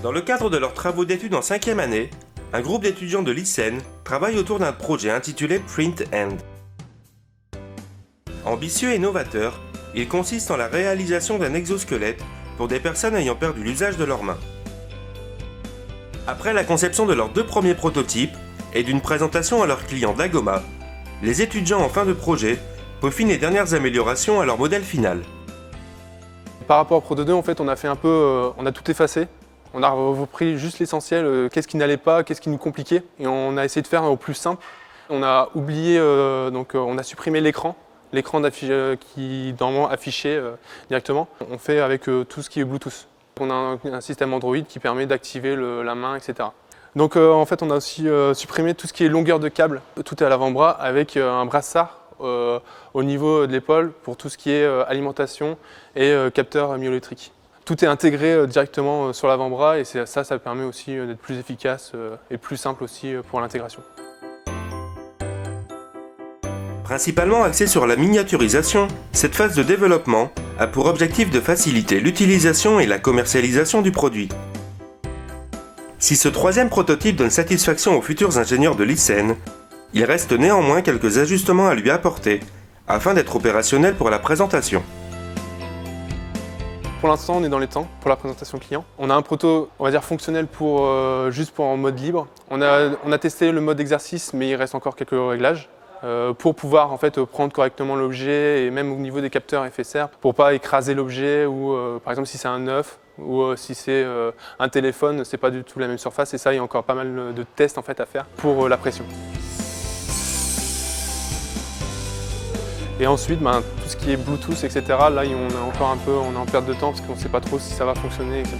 Dans le cadre de leurs travaux d'études en 5e année, un groupe d'étudiants de l'ICN travaille autour d'un projet intitulé Print End. Ambitieux et novateur, il consiste en la réalisation d'un exosquelette pour des personnes ayant perdu l'usage de leurs mains. Après la conception de leurs 2 premiers prototypes et d'une présentation à leurs clients d'Agoma, les étudiants en fin de projet peaufinent les dernières améliorations à leur modèle final. Par rapport au Proto 2, en fait, on a fait on a tout effacé. On a repris juste l'essentiel, qu'est-ce qui n'allait pas, qu'est-ce qui nous compliquait, et on a essayé de faire au plus simple. On a oublié, on a supprimé l'écran qui normalement affichait directement. On fait avec tout ce qui est Bluetooth. On a un système Android qui permet d'activer la main, etc. Donc en fait, on a aussi supprimé tout ce qui est longueur de câble. Tout est à l'avant-bras avec un brassard au niveau de l'épaule pour tout ce qui est alimentation et capteur myoélectrique. Tout est intégré directement sur l'avant-bras et ça permet aussi d'être plus efficace et plus simple aussi pour l'intégration. Principalement axée sur la miniaturisation, cette phase de développement a pour objectif de faciliter l'utilisation et la commercialisation du produit. Si ce 3e prototype donne satisfaction aux futurs ingénieurs de l'ICN, il reste néanmoins quelques ajustements à lui apporter afin d'être opérationnel pour la présentation. Pour l'instant, on est dans les temps pour la présentation client. On a un proto, on va dire fonctionnel juste pour en mode libre. On a testé le mode exercice, mais il reste encore quelques réglages pour pouvoir en fait prendre correctement l'objet et même au niveau des capteurs FSR pour pas écraser l'objet ou par exemple si c'est un œuf ou si c'est un téléphone, c'est pas du tout la même surface et ça il y a encore pas mal de tests en fait à faire pour la pression. Et ensuite, tout ce qui est Bluetooth, etc., là on est encore on est en perte de temps parce qu'on ne sait pas trop si ça va fonctionner, etc.